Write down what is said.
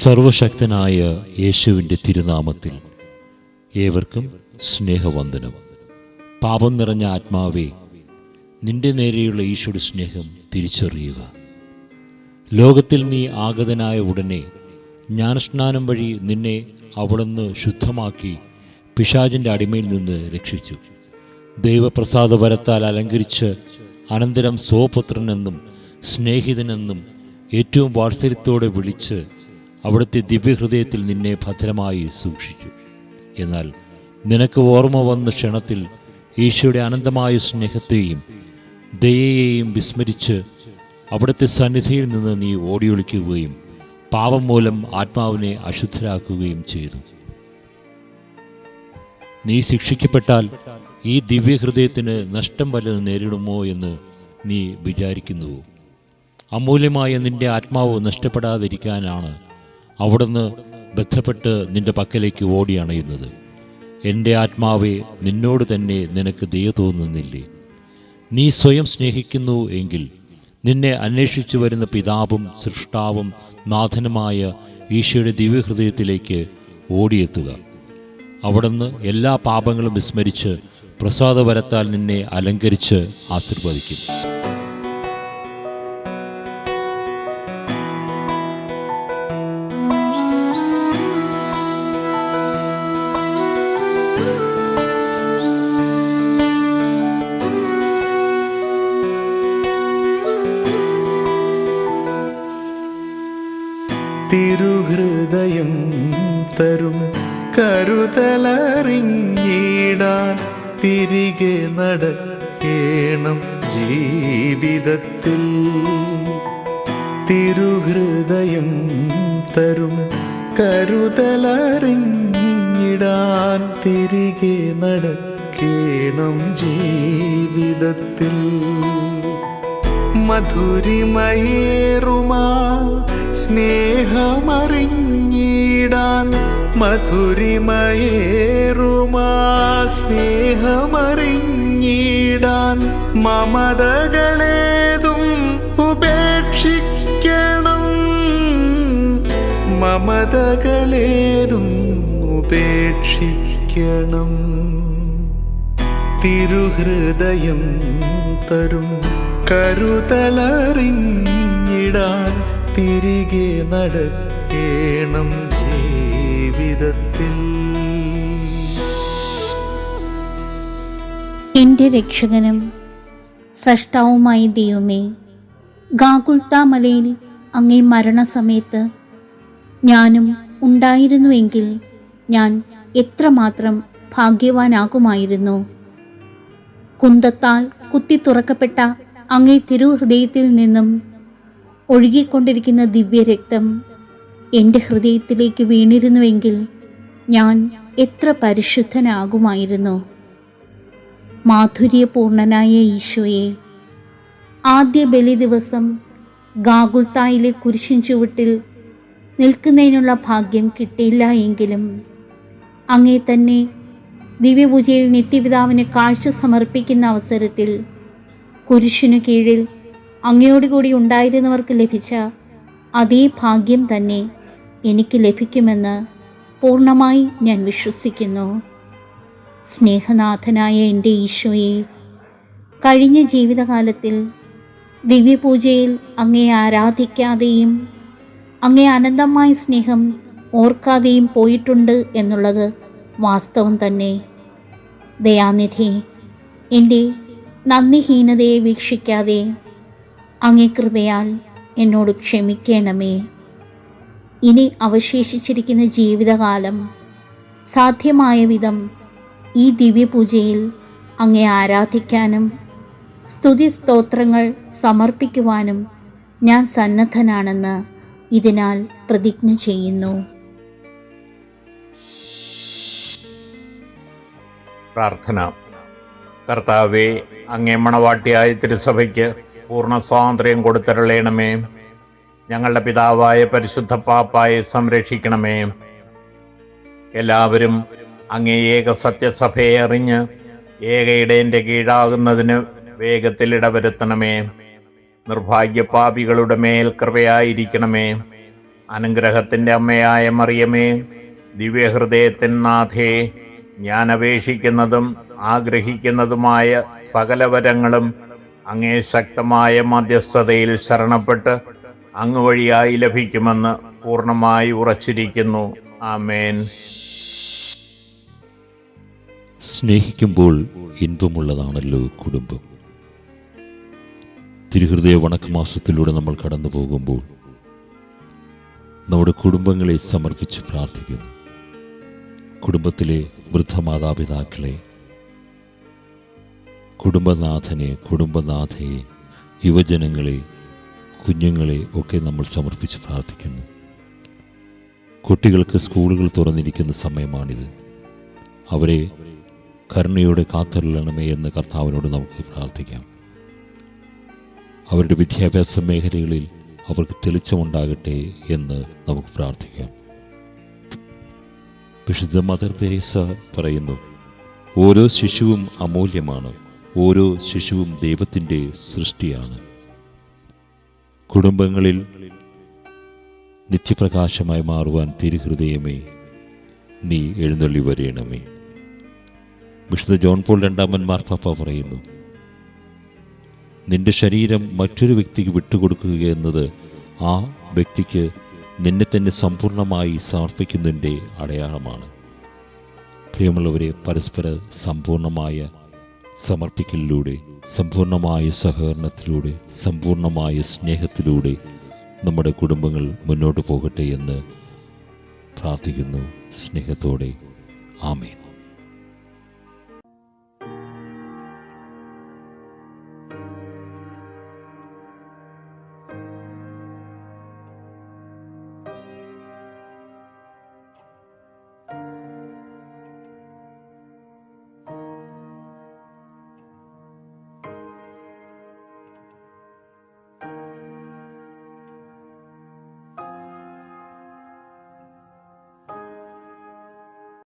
സർവശക്തനായ യേശുവിൻ്റെ തിരുനാമത്തിൽ ഏവർക്കും സ്നേഹവന്ദനം. പാപം നിറഞ്ഞ ആത്മാവേ, നിന്റെ നേരെയുള്ള ഈശോയുടെ സ്നേഹം തിരിച്ചറിയുക. ലോകത്തിൽ നീ ആഗതനായ ഉടനെ ജ്ഞാനസ്നാനം വഴി നിന്നെ അവിടുന്ന് ശുദ്ധമാക്കി പിശാചിൻ്റെ അടിമയിൽ നിന്ന് രക്ഷിച്ചു. ദൈവപ്രസാദവരത്താൽ അലങ്കരിച്ച് അനന്തരം സ്വപുത്രനെന്നും സ്നേഹിതനെന്നും ഏറ്റവും വാത്സല്യത്തോടെ വിളിച്ച് അവിടുത്തെ ദിവ്യഹൃദയത്തിൽ നിന്നെ ഭദ്രമായി സൂക്ഷിച്ചു. എന്നാൽ നിനക്ക് ഓർമ്മ വന്ന ക്ഷണത്തിൽ ഈശോയുടെ അനന്തമായ സ്നേഹത്തെയും ദയയെയും വിസ്മരിച്ച് അവിടുത്തെ സന്നിധിയിൽ നിന്ന് നീ ഓടിയൊളിക്കുകയും പാപം മൂലം ആത്മാവിനെ അശുദ്ധരാക്കുകയും ചെയ്തു. നീ ശിക്ഷിക്കപ്പെട്ടാൽ ഈ ദിവ്യഹൃദയത്തിന് നഷ്ടം വല്ലതും നേരിടുമോ എന്ന് നീ വിചാരിക്കുന്നുവോ? അമൂല്യമായ നിന്റെ ആത്മാവ് നഷ്ടപ്പെടാതിരിക്കാനാണ് അവിടുന്ന് ബന്ധപ്പെട്ട് നിന്റെ പക്കലേക്ക് ഓടിയണയുന്നത്. എൻ്റെ ആത്മാവെ, നിന്നോട് തന്നെ നിനക്ക് ദയ തോന്നുന്നില്ലേ? നീ സ്വയം സ്നേഹിക്കുന്നു എങ്കിൽ നിന്നെ അന്വേഷിച്ചു വരുന്ന പിതാവും സൃഷ്ടാവും നാഥനുമായ ഈശോയുടെ ദിവ്യഹൃദയത്തിലേക്ക് ഓടിയെത്തുക. അവിടുന്ന് എല്ലാ പാപങ്ങളും വിസ്മരിച്ച് പ്രസാദവരത്താൽ നിന്നെ അലങ്കരിച്ച് ആശീർവദിക്കും. തിരുഹൃദയം തരും കരുതലറിഞ്ഞിടാൻ തിരികെ നടക്കേണം ജീവിതത്തിൽ. തിരുഹൃദയം തരും കരുതലറിഞ്ഞിടാൻ തിരികെ നടക്കേണം ജീവിതത്തിൽ. മധുരിമയേറുമാ സ്നേഹമറിഞ്ഞിടാൻ മധുരിമയേറുമാ സ്നേഹമറിഞ്ഞിടാൻ മമതകളേതും ഉപേക്ഷിക്കണം. മമതകളേതും ഉപേക്ഷിക്കണം. തിരുഹൃദയം തരും കരുതലറിഞ്ഞിടാൻ തിരികെ നടക്കേണം ജീവിതത്തിൽ. എൻ്റെ രക്ഷകനും സ്രഷ്ടാവുമായ ദൈവമേ, ഗാഗുൽത്താ മലയിൽ അങ്ങേ മരണസമയത്ത് ഞാനും ഉണ്ടായിരുന്നുവെങ്കിൽ ഞാൻ എത്രമാത്രം ഭാഗ്യവാനാകുമായിരുന്നു. കുന്തത്താൽ കുത്തി തുറക്കപ്പെട്ട അങ്ങേ തിരുഹൃദയത്തിൽ നിന്നും ഒഴുകിക്കൊണ്ടിരിക്കുന്ന ദിവ്യരക്തം എൻ്റെ ഹൃദയത്തിലേക്ക് വീണിരുന്നുവെങ്കിൽ ഞാൻ എത്ര പരിശുദ്ധനാകുമായിരുന്നു. മാധുര്യപൂർണനായ ഈശോയെ, ആദ്യ ബലി ദിവസം ഗാഗുൽത്തായിലെ കുരിശിൻ ചുവട്ടിൽ നിൽക്കുന്നതിനുള്ള ഭാഗ്യം കിട്ടിയില്ല എങ്കിലും അങ്ങേ തന്നെ ദിവ്യപൂജയിൽ നിത്യപിതാവിന് കാഴ്ച സമർപ്പിക്കുന്ന അവസരത്തിൽ കുരിശിനു കീഴിൽ അങ്ങയോടുകൂടി ഉണ്ടായിരുന്നവർക്ക് ലഭിച്ച അതേ ഭാഗ്യം തന്നെ എനിക്ക് ലഭിക്കുമെന്ന് പൂർണ്ണമായി ഞാൻ വിശ്വസിക്കുന്നു. സ്നേഹനാഥനായ എൻ്റെ ഈശോയെ, കഴിഞ്ഞ ജീവിതകാലത്തിൽ ദിവ്യപൂജയിൽ അങ്ങേ ആരാധിക്കാതെയും അങ്ങേ അനന്തമായ സ്നേഹം ഓർക്കാതെയും പോയിട്ടുണ്ട് എന്നുള്ളത് വാസ്തവം തന്നെ. ദയാനിധി, എൻ്റെ നന്ദിഹീനതയെ വീക്ഷിക്കാതെ അങ്ങേ കൃപയാൽ എന്നോട് ക്ഷമിക്കണമേ. ഇനി അവശേഷിച്ചിരിക്കുന്ന ജീവിതകാലം സാധ്യമായ വിധം ഈ ദിവ്യപൂജയിൽ അങ്ങേ ആരാധിക്കാനും സ്തുതി സ്തോത്രങ്ങൾ സമർപ്പിക്കുവാനും ഞാൻ സന്നദ്ധനാണെന്ന് ഇതിനാൽ പ്രതിജ്ഞ ചെയ്യുന്നു. പ്രാർത്ഥന. കർത്താവേ, അങ്ങേ മണവാട്ടിയായ തിരുസഭയ്ക്ക് പൂർണ്ണ സ്വാതന്ത്ര്യം കൊടുത്തരുളേണമേ. ഞങ്ങളുടെ പിതാവായ പരിശുദ്ധ പാപ്പായെ സംരക്ഷിക്കണമേ. എല്ലാവരും അങ്ങേ ഏക സത്യസഭയെ അറിഞ്ഞ് ഏക ഇടയന്റെ കീഴാകുന്നതിന് വേഗത്തിൽ ഇടവരുത്തണമേ. നിർഭാഗ്യപാപികളുടെ മേൽ കൃപയായിരിക്കണമേ. അനുഗ്രഹത്തിൻ്റെ അമ്മയായ മറിയമേ, ദിവ്യഹൃദയത്തിൻ നാഥേ, ഞാൻ അപേക്ഷിക്കുന്നതും ആഗ്രഹിക്കുന്നതുമായ സകല വരങ്ങളും അങ്ങേ ശക്തമായ മധ്യസ്ഥതയിൽ ശരണപ്പെട്ട് അങ്ങ് വഴിയായി ലഭിക്കുമെന്ന് പൂർണ്ണമായി ഉറച്ചിരിക്കുന്നു. ആമേൻ. സ്നേഹിക്കുമ്പോൾ ഇൻപമുള്ളതാണല്ലോ കുടുംബം. തിരുഹൃദയ വണക്കമാസത്തിലൂടെ നമ്മൾ കടന്നു പോകുമ്പോൾ നമ്മുടെ കുടുംബങ്ങളെ സമർപ്പിച്ച് പ്രാർത്ഥിക്കുന്നു. കുടുംബത്തിലെ വൃദ്ധമാതാപിതാക്കളെ, കുടുംബനാഥനെ, കുടുംബനാഥയെ, യുവജനങ്ങളെ, കുഞ്ഞുങ്ങളെ ഒക്കെ നമ്മൾ സമർപ്പിച്ച് പ്രാർത്ഥിക്കുന്നു. കുട്ടികൾക്ക് സ്കൂളുകൾ തുറന്നിരിക്കുന്ന സമയമാണിത്. അവരെ കരുണയോടെ കാത്തരുളണമേ എന്ന് കർത്താവിനോട് നമുക്ക് പ്രാർത്ഥിക്കാം. അവരുടെ വിദ്യാഭ്യാസ മേഖലകളിൽ അവർക്ക് തെളിച്ചമുണ്ടാകട്ടെ എന്ന് നമുക്ക് പ്രാർത്ഥിക്കാം. വിശുദ്ധ മദർ തെരേസ പറയുന്നു, ഓരോ ശിശുവും അമൂല്യമാണ്, ഓരോ ശിശുവും ദൈവത്തിൻ്റെ സൃഷ്ടിയാണ്. കുടുംബങ്ങളിൽ നിത്യപ്രകാശമായി മാറുവാൻ തിരുഹൃദയമേ നീ എഴുന്നള്ളി വരേണമേ. വിശുദ്ധ ജോൺ പോൾ രണ്ടാമൻ മാർപ്പാപ്പ പറയുന്നു, നിന്റെ ശരീരം മറ്റൊരു വ്യക്തിക്ക് വിട്ടുകൊടുക്കുക എന്നത് ആ വ്യക്തിക്ക് നിന്നെ തന്നെ സമ്പൂർണ്ണമായി സമർപ്പിക്കുന്നതിൻ്റെ അടയാളമാണ്. പ്രിയമുള്ളവരെ, പരസ്പര സമ്പൂർണമായ സമർപ്പിക്കലിലൂടെ, സമ്പൂർണമായ സഹകരണത്തിലൂടെ, സമ്പൂർണമായ സ്നേഹത്തിലൂടെ നമ്മുടെ കുടുംബങ്ങൾ മുന്നോട്ട് പോകട്ടെ എന്ന് പ്രാർത്ഥിക്കുന്നു. സ്നേഹത്തോടെ. ആമേൻ.